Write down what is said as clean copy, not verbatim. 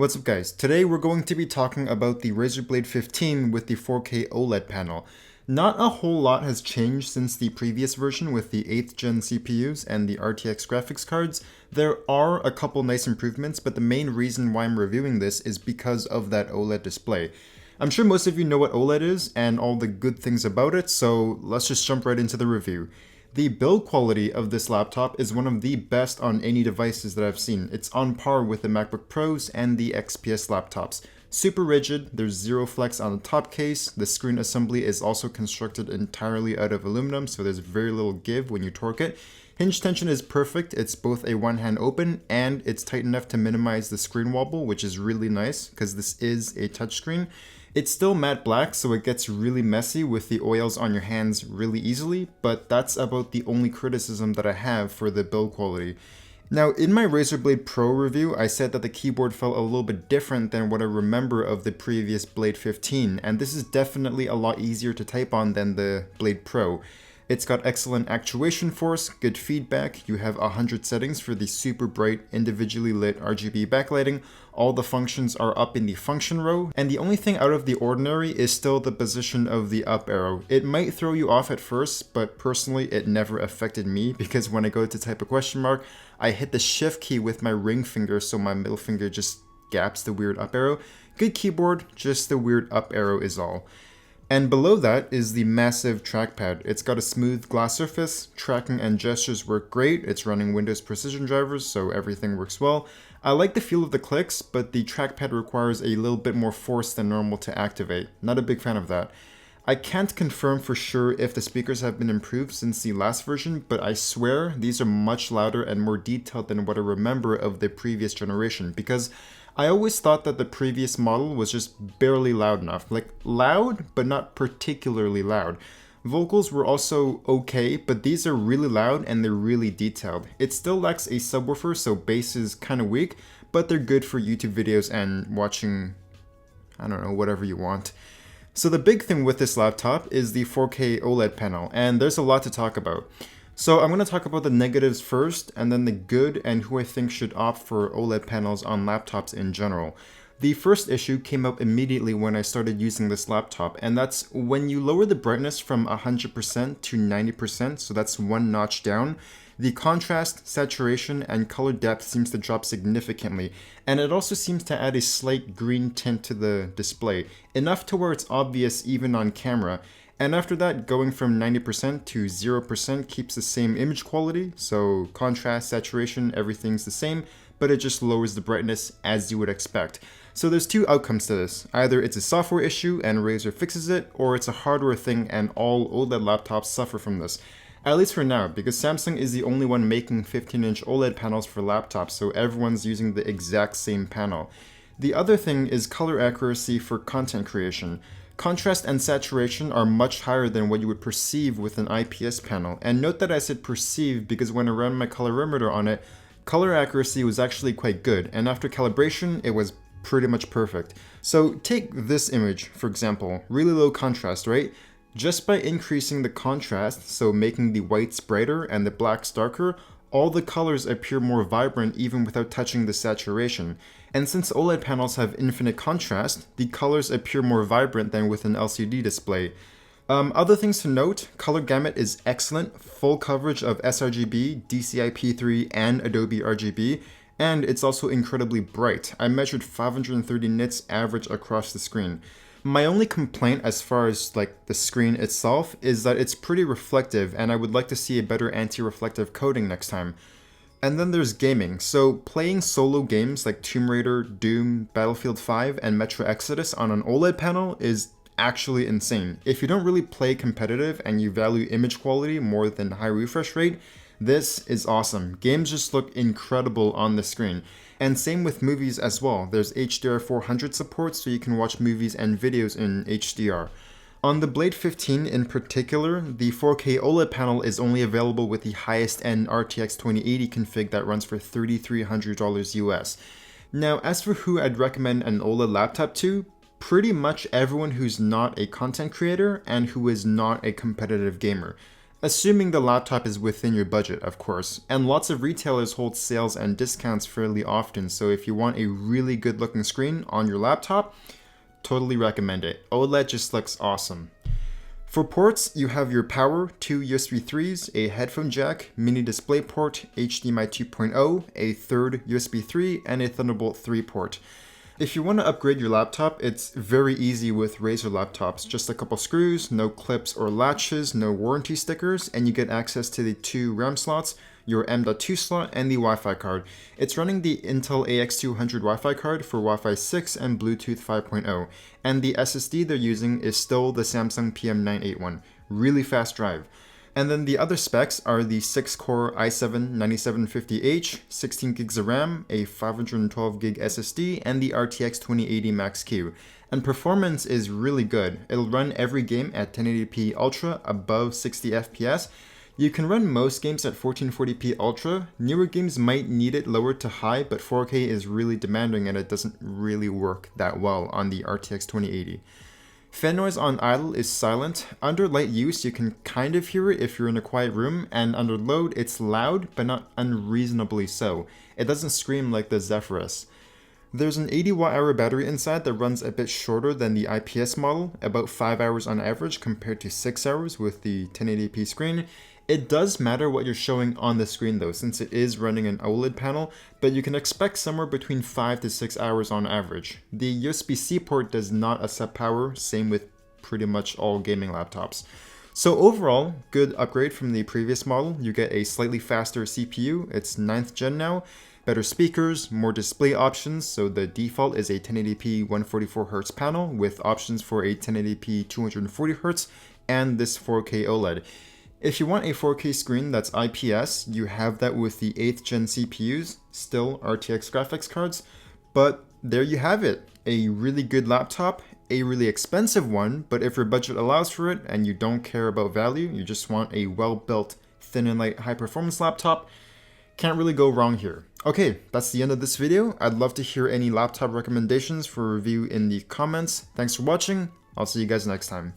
What's up guys, today we're going to be talking about the Razer Blade 15 with the 4K OLED panel. Not a whole lot has changed since the previous version with the 8th gen CPUs and the RTX graphics cards. There are a couple nice improvements, but the main reason why I'm reviewing this is because of that OLED display. I'm sure most of you know what OLED is and all the good things about it, so let's just jump right into the review. The build quality of this laptop is one of the best on any devices that I've seen. It's on par with the MacBook Pros and the XPS laptops. Super rigid, there's zero flex on the top case, the screen assembly is also constructed entirely out of aluminum, so there's very little give when you torque it. Hinge tension is perfect, it's both a one-hand open and it's tight enough to minimize the screen wobble, which is really nice because this is a touchscreen. It's still matte black, so it gets really messy with the oils on your hands really easily, but that's about the only criticism that I have for the build quality. Now, in my Razer Blade Pro review, I said that the keyboard felt a little bit different than what I remember of the previous Blade 15, and this is definitely a lot easier to type on than the Blade Pro. It's got excellent actuation force, good feedback, you have 100 settings for the super bright, individually lit RGB backlighting, all the functions are up in the function row, and the only thing out of the ordinary is still the position of the up arrow. It might throw you off at first, but personally it never affected me because when I go to type a question mark, I hit the shift key with my ring finger so my middle finger just gaps the weird up arrow. Good keyboard, just the weird up arrow is all. And below that is the massive trackpad. It's got a smooth glass surface, tracking and gestures work great, it's running Windows Precision drivers, so everything works well. I like the feel of the clicks, but the trackpad requires a little bit more force than normal to activate. Not a big fan of that. I can't confirm for sure if the speakers have been improved since the last version, but I swear these are much louder and more detailed than what I remember of the previous generation, because I always thought that the previous model was just barely loud enough. Like, loud, but not particularly loud. Vocals were also okay, but these are really loud and they're really detailed. It still lacks a subwoofer, so bass is kind of weak, but they're good for YouTube videos and watching, I don't know, whatever you want. So the big thing with this laptop is the 4K OLED panel, and there's a lot to talk about. So I'm going to talk about the negatives first, and then the good and who I think should opt for OLED panels on laptops in general. The first issue came up immediately when I started using this laptop, and that's when you lower the brightness from 100% to 90%, so that's one notch down, the contrast, saturation, and color depth seems to drop significantly, and it also seems to add a slight green tint to the display, enough to where it's obvious even on camera. And after that, going from 90% to 0% keeps the same image quality, so contrast, saturation, everything's the same, but it just lowers the brightness as you would expect. So there's two outcomes to this. Either it's a software issue and Razer fixes it, or it's a hardware thing and all OLED laptops suffer from this. At least for now, because Samsung is the only one making 15-inch OLED panels for laptops, so everyone's using the exact same panel. The other thing is color accuracy for content creation. Contrast and saturation are much higher than what you would perceive with an IPS panel. And note that I said perceive because when I ran my colorimeter on it, color accuracy was actually quite good, and after calibration, it was pretty much perfect. So take this image, for example, really low contrast, right? Just by increasing the contrast, so making the whites brighter and the blacks darker, all the colors appear more vibrant even without touching the saturation. And since OLED panels have infinite contrast, the colors appear more vibrant than with an LCD display. Other things to note, color gamut is excellent, full coverage of sRGB, DCI-P3, and Adobe RGB, and it's also incredibly bright. I measured 530 nits average across the screen. My only complaint as far as like the screen itself is that it's pretty reflective, and I would like to see a better anti-reflective coating next time. And then there's gaming. So playing solo games like Tomb Raider, Doom, Battlefield 5, and Metro Exodus on an OLED panel is actually insane. If you don't really play competitive and you value image quality more than high refresh rate, this is awesome. Games just look incredible on the screen. And same with movies as well. There's HDR 400 support, so you can watch movies and videos in HDR. On the Blade 15 in particular, the 4K OLED panel is only available with the highest end RTX 2080 config that runs for $3,300 US. Now, as for who I'd recommend an OLED laptop to, pretty much everyone who's not a content creator and who is not a competitive gamer. Assuming the laptop is within your budget, of course. And lots of retailers hold sales and discounts fairly often, so if you want a really good looking screen on your laptop, totally recommend it. OLED just looks awesome. For ports, you have your power, 2 USB 3s, a headphone jack, mini display port, HDMI 2.0, a third USB 3, and a Thunderbolt 3 port. If you want to upgrade your laptop, it's very easy with Razer laptops. Just a couple screws, no clips or latches, no warranty stickers, and you get access to the 2 RAM slots, your M.2 slot, and the Wi-Fi card. It's running the Intel AX200 Wi-Fi card for Wi-Fi 6 and Bluetooth 5.0, and the SSD they're using is still the Samsung PM981. Really fast drive. And then the other specs are the 6-core i7-9750H, 16 gigs of RAM, a 512 gig SSD, and the RTX 2080 Max-Q. And performance is really good. It'll run every game at 1080p Ultra above 60 FPS. You can run most games at 1440p Ultra. Newer games might need it lowered to high, but 4K is really demanding and it doesn't really work that well on the RTX 2080. Fan noise on idle is silent. Under light use, you can kind of hear it if you're in a quiet room, and under load, it's loud, but not unreasonably so. It doesn't scream like the Zephyrus. There's an 80 watt-hour battery inside that runs a bit shorter than the IPS model, about 5 hours on average compared to 6 hours with the 1080p screen. It does matter what you're showing on the screen though, since it is running an OLED panel, but you can expect somewhere between 5 to 6 hours on average. The USB-C port does not accept power, same with pretty much all gaming laptops. So overall, good upgrade from the previous model. You get a slightly faster CPU, it's 9th gen now, better speakers, more display options, so the default is a 1080p 144Hz panel with options for a 1080p 240Hz and this 4K OLED. If you want a 4K screen that's IPS, you have that with the 8th gen CPUs, still RTX graphics cards, but there you have it. A really good laptop, a really expensive one, but if your budget allows for it and you don't care about value, you just want a well-built, thin and light, high-performance laptop, can't really go wrong here. Okay, that's the end of this video. I'd love to hear any laptop recommendations for review in the comments. Thanks for watching. I'll see you guys next time.